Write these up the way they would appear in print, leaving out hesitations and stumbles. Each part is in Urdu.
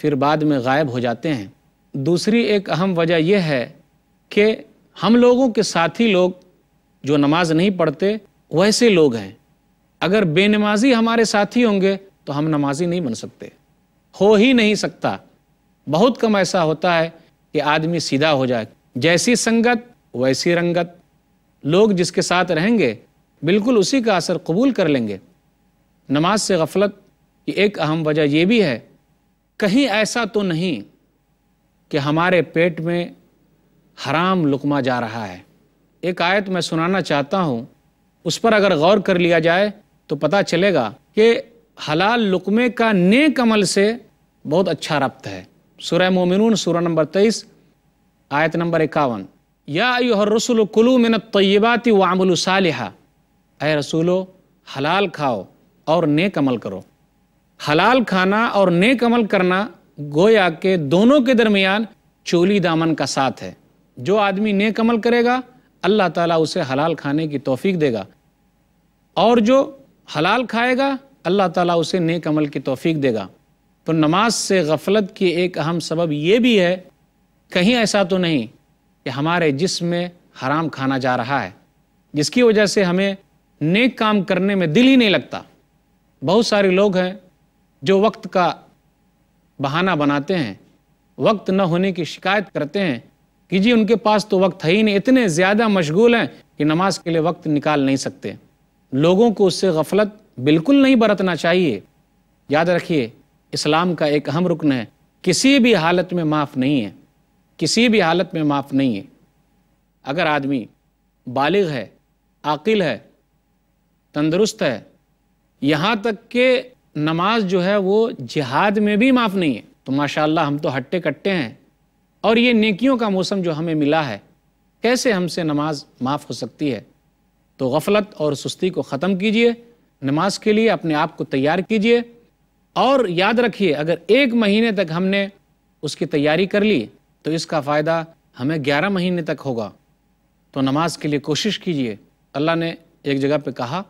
پھر بعد میں غائب ہو جاتے ہیں۔ دوسری ایک اہم وجہ یہ ہے کہ ہم لوگوں کے ساتھی لوگ جو نماز نہیں پڑھتے ویسے لوگ ہیں۔ اگر بے نمازی ہمارے ساتھی ہوں گے تو ہم نمازی نہیں بن سکتے، ہو ہی نہیں سکتا۔ بہت کم ایسا ہوتا ہے کہ آدمی سیدھا ہو جائے۔ جیسی سنگت ویسی رنگت، لوگ جس کے ساتھ رہیں گے بالکل اسی کا اثر قبول کر لیں گے۔ نماز سے غفلت کی ایک اہم وجہ یہ بھی ہے، کہیں ایسا تو نہیں کہ ہمارے پیٹ میں حرام لقمہ جا رہا ہے۔ ایک آیت میں سنانا چاہتا ہوں، اس پر اگر غور کر لیا جائے تو پتہ چلے گا کہ حلال لقمے کا نیک عمل سے بہت اچھا ربط ہے۔ سورہ مومنون سورہ نمبر 23 آیت نمبر 51، یا ایھا الرسل کلوا من الطیبات واعملوا صالحا، اے رسولو حلال کھاؤ اور نیک عمل کرو۔ حلال کھانا اور نیک عمل کرنا گویا کہ دونوں کے درمیان چولی دامن کا ساتھ ہے۔ جو آدمی نیک عمل کرے گا اللہ تعالیٰ اسے حلال کھانے کی توفیق دے گا، اور جو حلال کھائے گا اللہ تعالیٰ اسے نیک عمل کی توفیق دے گا۔ تو نماز سے غفلت کی ایک اہم سبب یہ بھی ہے، کہیں ایسا تو نہیں کہ ہمارے جسم میں حرام کھانا جا رہا ہے جس کی وجہ سے ہمیں نیک کام کرنے میں دل ہی نہیں لگتا۔ بہت سارے لوگ ہیں جو وقت کا بہانہ بناتے ہیں، وقت نہ ہونے کی شکایت کرتے ہیں کہ جی ان کے پاس تو وقت ہے ہی نہیں، اتنے زیادہ مشغول ہیں کہ نماز کے لیے وقت نکال نہیں سکتے۔ لوگوں کو اس سے غفلت بالکل نہیں برتنا چاہیے۔ یاد رکھیے، اسلام کا ایک اہم رکن ہے، کسی بھی حالت میں معاف نہیں ہے، کسی بھی حالت میں معاف نہیں ہے۔ اگر آدمی بالغ ہے، عاقل ہے، تندرست ہے، یہاں تک کہ نماز جو ہے وہ جہاد میں بھی معاف نہیں ہے، تو ماشاءاللہ ہم تو ہٹے کٹے ہیں، اور یہ نیکیوں کا موسم جو ہمیں ملا ہے، کیسے ہم سے نماز معاف ہو سکتی ہے؟ تو غفلت اور سستی کو ختم کیجئے، نماز کے لیے اپنے آپ کو تیار کیجئے، اور یاد رکھیے اگر 1 مہینے تک ہم نے اس کی تیاری کر لی تو اس کا فائدہ ہمیں 11 مہینے تک ہوگا۔ تو نماز کے لیے کوشش کیجئے۔ اللہ نے ایک جگہ پہ کہا،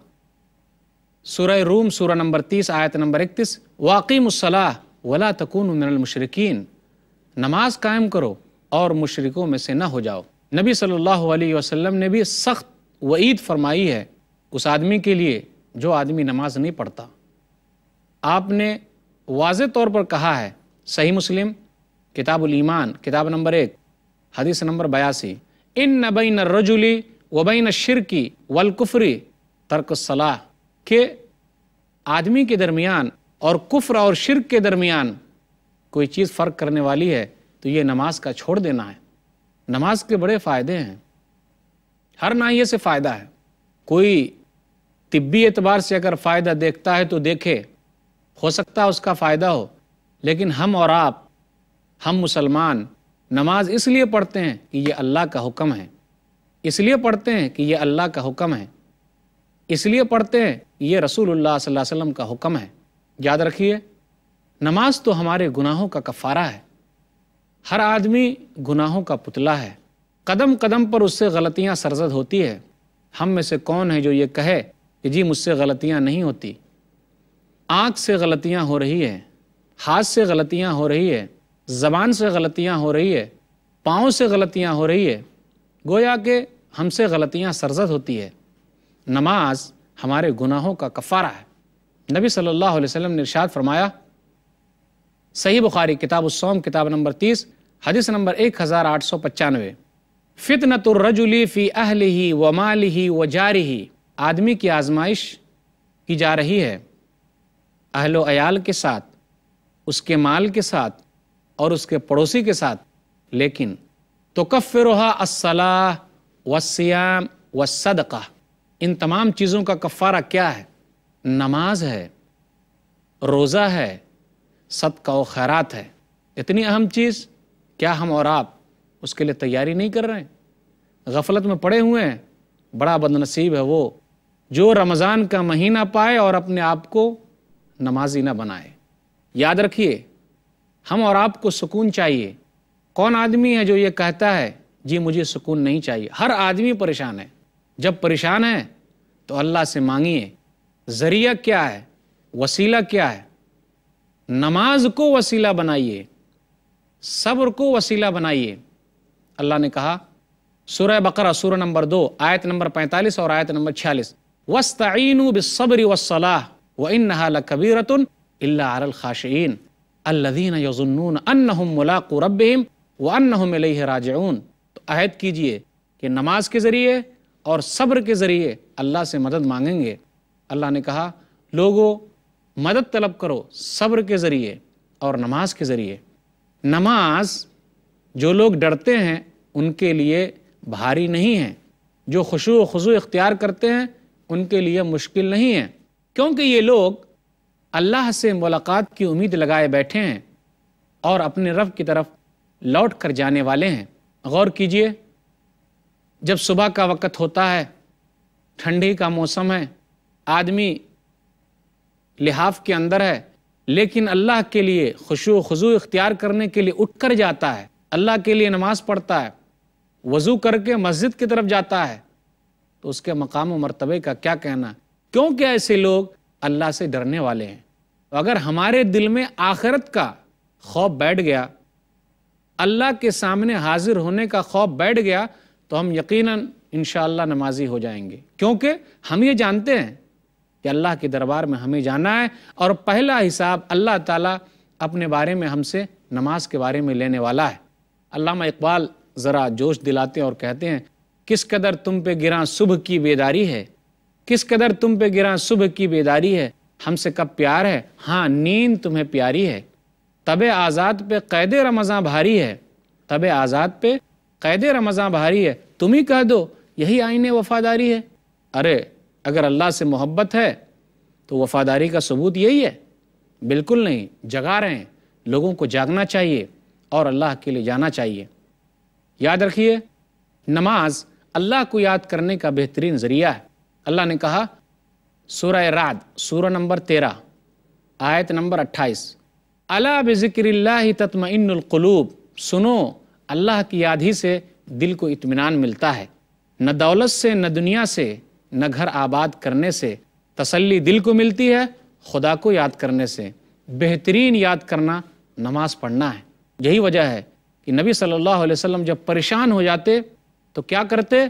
سورہ روم سورہ نمبر 30 آیت نمبر 31، وَأَقِیمُوا الصَّلَاةَ وَلَا تَکُونُوا مِنَ الْمُشْرِکِینَ، نماز قائم کرو اور مشرکوں میں سے نہ ہو جاؤ۔ نبی صلی اللہ علیہ وسلم نے بھی سخت وعید فرمائی ہے اس آدمی کے لیے جو آدمی نماز نہیں پڑھتا۔ آپ نے واضح طور پر کہا ہے، صحیح مسلم کتاب الایمان کتاب نمبر 1 حدیث نمبر 82، ان بین الرجل وبین الشرک والکفر ترک الصلاۃ، کہ آدمی کے درمیان اور کفر اور شرک کے درمیان کوئی چیز فرق کرنے والی ہے تو یہ نماز کا چھوڑ دینا ہے۔ نماز کے بڑے فائدے ہیں، ہر ناحیے سے فائدہ ہے۔ کوئی طبی اعتبار سے اگر فائدہ دیکھتا ہے تو دیکھے، ہو سکتا ہے اس کا فائدہ ہو، لیکن ہم اور آپ، ہم مسلمان نماز اس لیے پڑھتے ہیں کہ یہ اللہ کا حکم ہے، اس لیے پڑھتے ہیں کہ یہ اللہ کا حکم ہے، اس لیے پڑھتے ہیں کہ یہ رسول اللہ صلی اللہ علیہ وسلم کا حکم ہے۔ یاد رکھیے، نماز تو ہمارے گناہوں کا کفارہ ہے۔ ہر آدمی گناہوں کا پتلا ہے، قدم قدم پر اس سے غلطیاں سرزد ہوتی ہے۔ ہم میں سے کون ہے جو یہ کہے کہ جی مجھ سے غلطیاں نہیں ہوتی؟ آنکھ سے غلطیاں ہو رہی ہے، ہاتھ سے غلطیاں ہو رہی ہے، زبان سے غلطیاں ہو رہی ہے، پاؤں سے غلطیاں ہو رہی ہے، گویا کہ ہم سے غلطیاں سرزد ہوتی ہے۔ نماز ہمارے گناہوں کا کفارہ ہے۔ نبی صلی اللہ علیہ وسلم نے ارشاد فرمایا، صحیح بخاری کتاب الصوم کتاب نمبر 30 حدیث نمبر 1895، فتنۃ الرجل فی اہلہ ومالہ وجارہ، آدمی کی آزمائش کی جا رہی ہے اہل و عیال کے ساتھ، اس کے مال کے ساتھ اور اس کے پڑوسی کے ساتھ، لیکن تکفرھا الصلاۃ والصیام والصدقہ، ان تمام چیزوں کا کفارہ کیا ہے؟ نماز ہے، روزہ ہے، صدقہ و خیرات ہے۔ اتنی اہم چیز، کیا ہم اور آپ اس کے لیے تیاری نہیں کر رہے ہیں؟ غفلت میں پڑے ہوئے ہیں۔ بڑا بدنصیب ہے وہ جو رمضان کا مہینہ پائے اور اپنے آپ کو نمازی نہ بنائے۔ یاد رکھیے، ہم اور آپ کو سکون چاہیے۔ کون آدمی ہے جو یہ کہتا ہے جی مجھے سکون نہیں چاہیے؟ ہر آدمی پریشان ہے۔ جب پریشان ہے تو اللہ سے مانگیے۔ ذریعہ کیا ہے؟ وسیلہ کیا ہے؟ نماز کو وسیلہ بنائیے، صبر کو وسیلہ بنائیے۔ اللہ نے کہا سورہ بقرہ سورہ نمبر 2 آیت نمبر 45 اور آیت نمبر 46، وَاسْتَعِینُوا بِالصَّبْرِ وَالصَّلَاةِ وَإِنَّهَا لَكَبِیرَةٌ إِلَّا عَلَى الْخَاشِعِينَ الَّذِینَ يَظُنُّونَ أَنَّهُمْ مُلَاقُو رَبِّهِمْ وَأَنَّهُمْ إِلَیْهِ راجعون۔ تو عہد کیجئے کہ نماز کے ذریعے اور صبر کے ذریعے اللہ سے مدد مانگیں گے۔ اللہ نے کہا لوگوں مدد طلب کرو صبر کے ذریعے اور نماز کے ذریعے۔ نماز جو لوگ ڈرتے ہیں ان کے لیے بھاری نہیں ہے، جو خشوع و خضوع اختیار کرتے ہیں ان کے لیے مشکل نہیں ہے، کیونکہ یہ لوگ اللہ سے ملاقات کی امید لگائے بیٹھے ہیں اور اپنے رب کی طرف لوٹ کر جانے والے ہیں۔ غور کیجئے، جب صبح کا وقت ہوتا ہے، ٹھنڈی کا موسم ہے، آدمی لحاف کے اندر ہے، لیکن اللہ کے لیے خشوع و خضوع اختیار کرنے کے لیے اٹھ کر جاتا ہے، اللہ کے لیے نماز پڑھتا ہے، وضو کر کے مسجد کی طرف جاتا ہے، تو اس کے مقام و مرتبے کا کیا کہنا؟ کیونکہ ایسے لوگ اللہ سے ڈرنے والے ہیں۔ اگر ہمارے دل میں آخرت کا خوف بیٹھ گیا، اللہ کے سامنے حاضر ہونے کا خوف بیٹھ گیا، تو ہم یقیناً انشاءاللہ نمازی ہو جائیں گے، کیونکہ ہم یہ جانتے ہیں کہ اللہ کے دربار میں ہمیں جانا ہے اور پہلا حساب اللہ تعالیٰ اپنے بارے میں ہم سے نماز کے بارے میں لینے والا ہے۔ علامہ اقبال ذرا جوش دلاتے ہیں اور کہتے ہیں، کس قدر تم پہ گراں صبح کی بیداری ہے، کس قدر تم پہ گراں صبح کی بیداری ہے، ہم سے کب پیار ہے، ہاں نیند تمہیں پیاری ہے، تب آزاد پہ قید رمضاں بھاری ہے، تب آزاد پہ قید رمضاں بھاری ہے، تم ہی کہہ دو یہی آئین وفاداری ہے۔ ارے اگر اللہ سے محبت ہے تو وفاداری کا ثبوت یہی ہے؟ بالکل نہیں، جگا رہے ہیں، لوگوں کو جاگنا چاہیے اور اللہ کے لیے جانا چاہیے۔ یاد رکھیے، نماز اللہ کو یاد کرنے کا بہترین ذریعہ ہے۔ اللہ نے کہا سورہ رعد سورہ نمبر 13 آیت نمبر 28، الا بذکر اللہ تطمئن القلوب، سنو اللہ کی یاد ہی سے دل کو اطمینان ملتا ہے۔ نہ دولت سے، نہ دنیا سے، نہ گھر آباد کرنے سے تسلی دل کو ملتی ہے، خدا کو یاد کرنے سے۔ بہترین یاد کرنا نماز پڑھنا ہے۔ یہی وجہ ہے کہ نبی صلی اللہ علیہ وسلم جب پریشان ہو جاتے تو کیا کرتے؟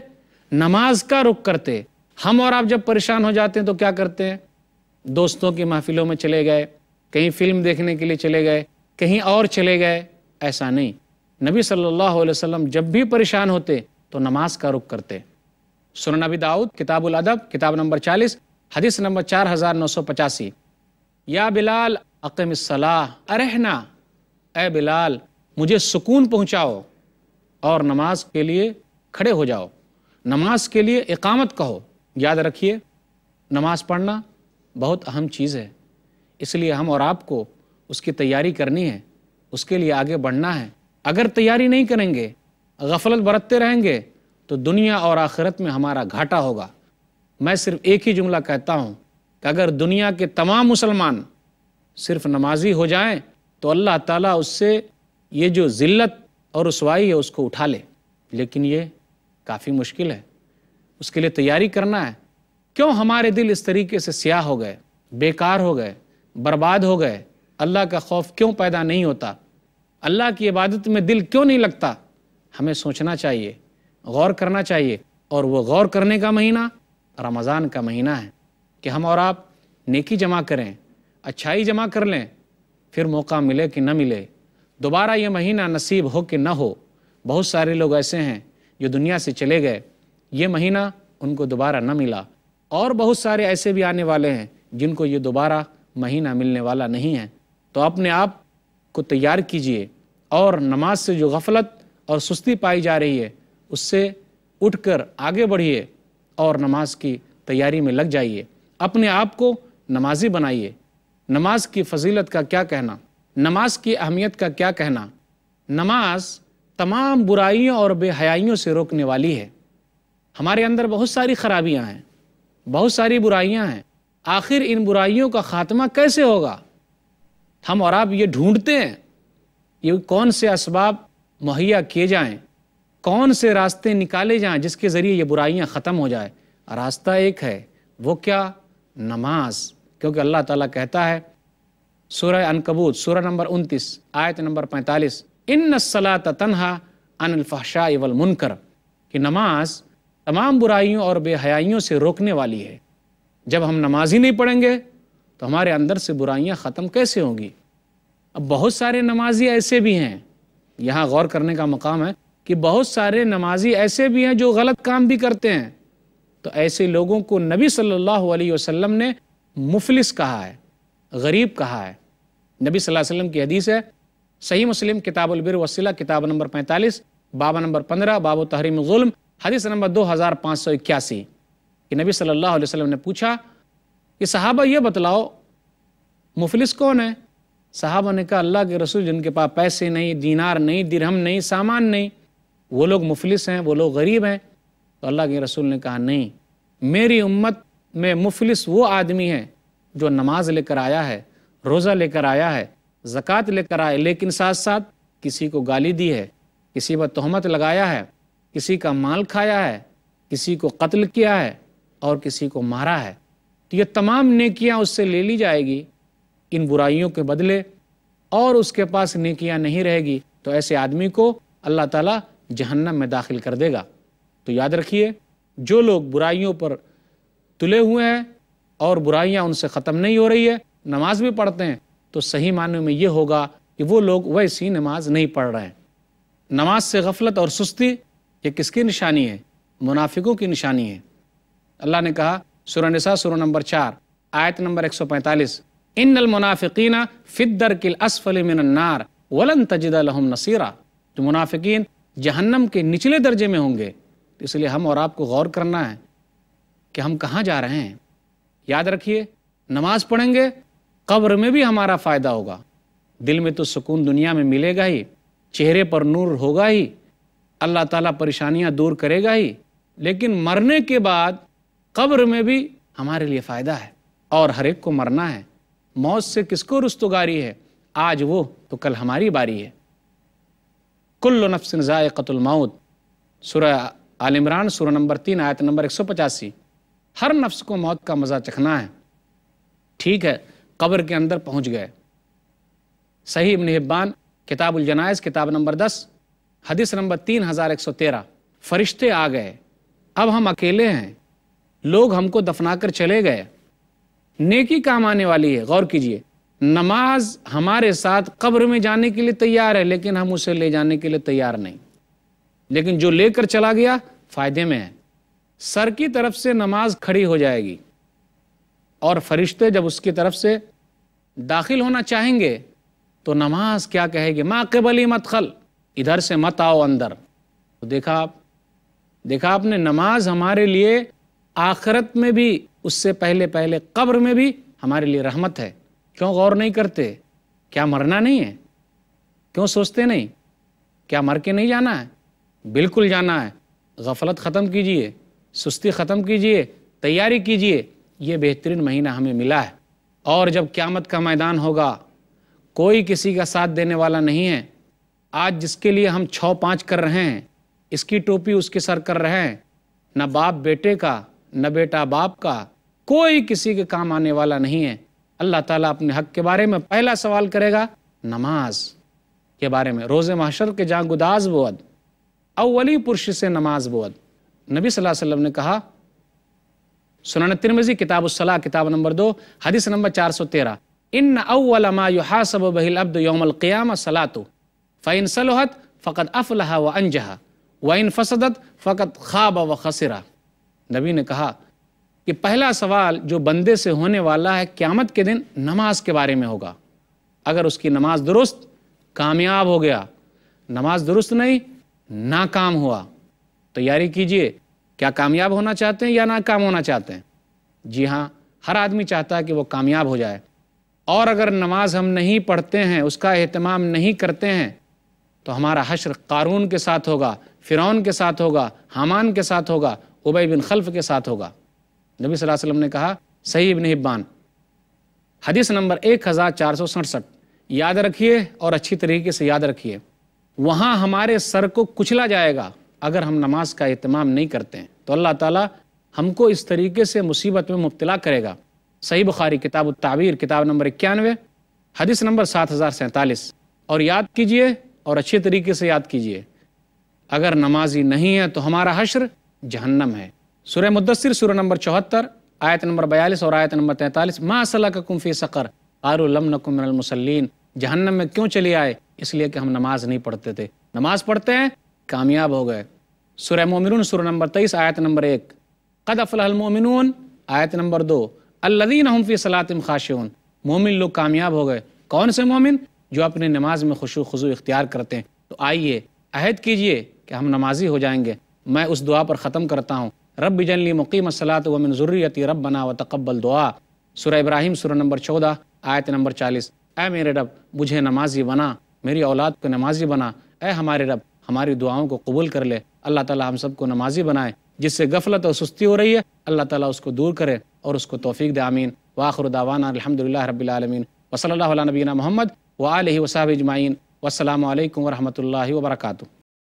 نماز کا رخ کرتے۔ ہم اور آپ جب پریشان ہو جاتے ہیں تو کیا کرتے ہیں؟ دوستوں کی محفلوں میں چلے گئے، کہیں فلم دیکھنے کے لیے چلے گئے، کہیں اور چلے گئے۔ ایسا نہیں، نبی صلی اللہ علیہ وسلم جب بھی پریشان ہوتے تو نماز کا رخ کرتے۔ سنن ابی داؤد کتاب الادب کتاب نمبر 40 حدیث نمبر 4985، یا بلال اقم الصلاۃ ارحنا، اے بلال مجھے سکون پہنچاؤ اور نماز کے لیے کھڑے ہو جاؤ، نماز کے لیے اقامت کہو۔ یاد رکھیے، نماز پڑھنا بہت اہم چیز ہے، اس لیے ہم اور آپ کو اس کی تیاری کرنی ہے، اس کے لیے آگے بڑھنا ہے۔ اگر تیاری نہیں کریں گے، غفلت برتتے رہیں گے تو دنیا اور آخرت میں ہمارا گھاٹا ہوگا۔ میں صرف ایک ہی جملہ کہتا ہوں کہ اگر دنیا کے تمام مسلمان صرف نمازی ہو جائیں تو اللہ تعالیٰ اس سے یہ جو ذلت اور رسوائی ہے اس کو اٹھا لے، لیکن یہ کافی مشکل ہے، اس کے لیے تیاری کرنا ہے۔ کیوں ہمارے دل اس طریقے سے سیاہ ہو گئے، بیکار ہو گئے، برباد ہو گئے؟ اللہ کا خوف کیوں پیدا نہیں ہوتا؟ اللہ کی عبادت میں دل کیوں نہیں لگتا؟ ہمیں سوچنا چاہیے، غور کرنا چاہیے، اور وہ غور کرنے کا مہینہ رمضان کا مہینہ ہے کہ ہم اور آپ نیکی جمع کریں، اچھائی جمع کر لیں، پھر موقع ملے کہ نہ ملے، دوبارہ یہ مہینہ نصیب ہو کہ نہ ہو۔ بہت سارے لوگ ایسے ہیں جو دنیا سے چلے گئے، یہ مہینہ ان کو دوبارہ نہ ملا، اور بہت سارے ایسے بھی آنے والے ہیں جن کو یہ دوبارہ مہینہ ملنے والا نہیں ہے۔ تو اپنے آپ کو تیار کیجئے، اور نماز سے جو غفلت اور سستی پائی جا رہی ہے اس سے اٹھ کر آگے بڑھیے اور نماز کی تیاری میں لگ جائیے، اپنے آپ کو نمازی بنائیے۔ نماز کی فضیلت کا کیا کہنا، نماز کی اہمیت کا کیا کہنا؟ نماز تمام برائیوں اور بے حیائیوں سے روکنے والی ہے۔ ہمارے اندر بہت ساری خرابیاں ہیں، بہت ساری برائیاں ہیں، آخر ان برائیوں کا خاتمہ کیسے ہوگا؟ ہم اور آپ یہ ڈھونڈتے ہیں، یہ کون سے اسباب مہیا کیے جائیں، کون سے راستے نکالے جائیں جس کے ذریعے یہ برائیاں ختم ہو جائیں۔ راستہ ایک ہے، وہ کیا؟ نماز۔ کیونکہ اللہ تعالیٰ کہتا ہے سورہ عنکبوت سورہ نمبر 29 آیت نمبر 45، ان الصلاۃ تنہا عن الفحشاء والمنکر، کہ نماز تمام برائیوں اور بے حیائیوں سے روکنے والی ہے۔ جب ہم نماز ہی نہیں پڑھیں گے تو ہمارے اندر سے برائیاں ختم کیسے ہوں گی؟ اب بہت سارے نمازی ایسے بھی ہیں، یہاں غور کرنے کا مقام ہے کہ بہت سارے نمازی ایسے بھی ہیں جو غلط کام بھی کرتے ہیں، تو ایسے لوگوں کو نبی صلی اللہ علیہ وسلم نے مفلس کہا ہے، غریب کہا ہے۔ نبی صلی اللہ علیہ وسلم کی حدیث ہے، صحیح مسلم کتاب البر والصلہ کتاب نمبر 45 باب نمبر 15 باب تحریم الظلم حدیث نمبر 2581، کہ نبی صلی اللہ علیہ وسلم نے پوچھا کہ صحابہ یہ بتلاؤ مفلس کون ہے؟ صحابہ نے کہا اللہ کے رسول جن کے پاس پیسے نہیں، دینار نہیں، درہم نہیں، سامان نہیں، وہ لوگ مفلس ہیں، وہ لوگ غریب ہیں۔ تو اللہ کے رسول نے کہا نہیں، میری امت میں مفلس وہ آدمی ہے جو نماز لے کر آیا ہے، روزہ لے کر آیا ہے، زکوٰۃ لے کر آیا، لیکن ساتھ ساتھ کسی کو گالی دی ہے، کسی پر تہمت لگایا ہے، کسی کا مال کھایا ہے، کسی کو قتل کیا ہے اور کسی کو مارا ہے، تو یہ تمام نیکیاں اس سے لے لی جائے گی ان برائیوں کے بدلے، اور اس کے پاس نیکیاں نہیں رہے گی تو ایسے آدمی کو اللہ تعالیٰ جہنم میں داخل کر دے گا۔ تو یاد رکھیے، جو لوگ برائیوں پر تلے ہوئے ہیں اور برائیاں ان سے ختم نہیں ہو رہی ہے، نماز بھی پڑھتے ہیں، تو صحیح معنی میں یہ ہوگا کہ وہ لوگ ویسی نماز نہیں پڑھ رہے ہیں۔ نماز سے غفلت اور سستی یہ کس کی نشانی ہے؟ منافقوں کی نشانی ہے۔ اللہ نے کہا سورہ نساء سورہ نمبر 4 آیت نمبر 145، ان المنافقین فی الدرک الاسفل من النار ولن تجد لهم نصیرا، جو منافقین جہنم کے نچلے درجے میں ہوں گے۔ تو اس لیے ہم اور آپ کو غور کرنا ہے کہ ہم کہاں جا رہے ہیں۔ یاد رکھیے، نماز پڑھیں گے قبر میں بھی ہمارا فائدہ ہوگا، دل میں تو سکون دنیا میں ملے گا ہی، چہرے پر نور ہوگا ہی، اللہ تعالیٰ پریشانیاں دور کرے گا ہی، لیکن مرنے کے بعد قبر میں بھی ہمارے لیے فائدہ ہے۔ اور ہر ایک کو مرنا ہے، موت سے کس کو رستگاری ہے؟ آج وہ تو کل ہماری باری ہے۔ کل نفس ذائقۃ الموت سورہ آل عمران سورہ نمبر 3 آیت نمبر 185، ہر نفس کو موت کا مزہ چکھنا ہے۔ ٹھیک ہے، قبر کے اندر پہنچ گئے، صحیح ابن حبان کتاب الجنائز کتاب نمبر 10 حدیث نمبر 3113، فرشتے آ گئے، اب ہم اکیلے ہیں، لوگ ہم کو دفنا کر چلے گئے، نیکی کام آنے والی ہے۔ غور کیجئے، نماز ہمارے ساتھ قبر میں جانے کے لیے تیار ہے، لیکن ہم اسے لے جانے کے لیے تیار نہیں، لیکن جو لے کر چلا گیا فائدے میں ہے۔ سر کی طرف سے نماز کھڑی ہو جائے گی، اور فرشتے جب اس کی طرف سے داخل ہونا چاہیں گے تو نماز کیا کہے گی؟ ما قبلی مدخل، ادھر سے مت آؤ اندر۔ تو دیکھا آپ نے، نماز ہمارے لیے آخرت میں بھی، اس سے پہلے قبر میں بھی ہمارے لیے رحمت ہے۔ کیوں غور نہیں کرتے؟ کیا مرنا نہیں ہے؟ کیوں سوچتے نہیں؟ کیا مر کے نہیں جانا ہے؟ بالکل جانا ہے۔ غفلت ختم کیجئے، سستی ختم کیجئے، تیاری کیجئے، یہ بہترین مہینہ ہمیں ملا ہے۔ اور جب قیامت کا میدان ہوگا، کوئی کسی کا ساتھ دینے والا نہیں ہے۔ آج جس کے لیے ہم 6-5 کر رہے ہیں، اس کی ٹوپی اس کے سر کر رہے ہیں، نہ باپ بیٹے کا، نہ بیٹا باپ کا، کوئی کسی کے کام آنے والا نہیں ہے۔ اللہ تعالیٰ اپنے حق کے بارے میں پہلا سوال کرے گا نماز کے بارے میں۔ روز محشر کے جہاں گداز بود، اولی پرش سے نماز بود۔ نبی صلی اللہ علیہ وسلم نے کہا، سنن ترمذی کتاب الصلاۃ کتاب نمبر 2 حدیث نمبر 413، ان اول ما يحاسب به العبد يوم القيامه صلاته فان صلحت فقد افلح وانجح وان فسدت فقد خاب وخسر۔ نبی نے کہا کہ پہلا سوال جو بندے سے ہونے والا ہے قیامت کے دن نماز کے بارے میں ہوگا۔ اگر اس کی نماز درست، کامیاب ہو گیا، نماز درست نہیں، ناکام ہوا۔ تیاری کیجئے، کیا کامیاب ہونا چاہتے ہیں یا ناکام ہونا چاہتے ہیں؟ جی ہاں، ہر آدمی چاہتا ہے کہ وہ کامیاب ہو جائے۔ اور اگر نماز ہم نہیں پڑھتے ہیں، اس کا اہتمام نہیں کرتے ہیں، تو ہمارا حشر قارون کے ساتھ ہوگا، فرعون کے ساتھ ہوگا، حامان کے ساتھ ہوگا، ابی بن خلف کے ساتھ ہوگا۔ نبی صلی اللہ علیہ وسلم نے کہا، صحیح ابن حبان حدیث نمبر 1467، یاد رکھیے اور اچھی طریقے سے یاد رکھیے، وہاں ہمارے سر کو کچلا جائے گا اگر ہم نماز کا اہتمام نہیں کرتے ہیں، تو اللہ تعالیٰ ہم کو اس طریقے سے مصیبت میں مبتلا کرے گا۔ صحیح بخاری کتاب التعبیر کتاب نمبر 91 حدیث نمبر 7047، اور یاد کیجئے اور اچھے طریقے سے یاد کیجئے، اگر نمازی نہیں ہے تو ہمارا حشر جہنم ہے۔ سورہ مدثر سورہ نمبر 74 آیت نمبر 42 اور آیت نمبر 43، ما سلککم فی سقر قالوا لم نکن من المصلین، جہنم میں کیوں چلی آئے؟ اس لیے کہ ہم نماز نہیں پڑھتے تھے۔ نماز پڑھتے ہیں، کامیاب ہو گئے۔ سورہ مومنون سورہ نمبر 23 آیت نمبر 1، قد افلح المؤمنون آیت نمبر 2، الذین هم فی صلاتہم خاشعون، مومن لوگ کامیاب ہو گئے۔ کون سے مومن؟ جو اپنی نماز میں خشوع خضوع اختیار کرتے ہیں۔ تو آئیے عہد کیجئے کہ ہم نمازی ہو جائیں گے۔ میں اس دعا پر ختم کرتا ہوں، رب اجعلنی مقیم الصلاۃ ومن ذریتی ربنا وتقبل دعا، سورہ ابراہیم سورہ نمبر 14 آیت نمبر 40۔ اے میرے رب مجھے نمازی بنا، میری اولاد کو نمازی بنا، اے ہمارے رب ہماری دعاؤں کو قبول کر لے۔ اللہ تعالیٰ ہم سب کو نمازی بنائے، جس سے غفلت اور سستی ہو رہی ہے اللہ تعالیٰ اس کو دور کرے اور اس کو توفیق دے، آمین۔ وآخر دعوانا الحمدللہ رب العالمین، وصلی اللہ علی نبینا محمد وآلہ وصحبہ اجمعین، والسلام علیکم ورحمۃ اللہ وبرکاتہ۔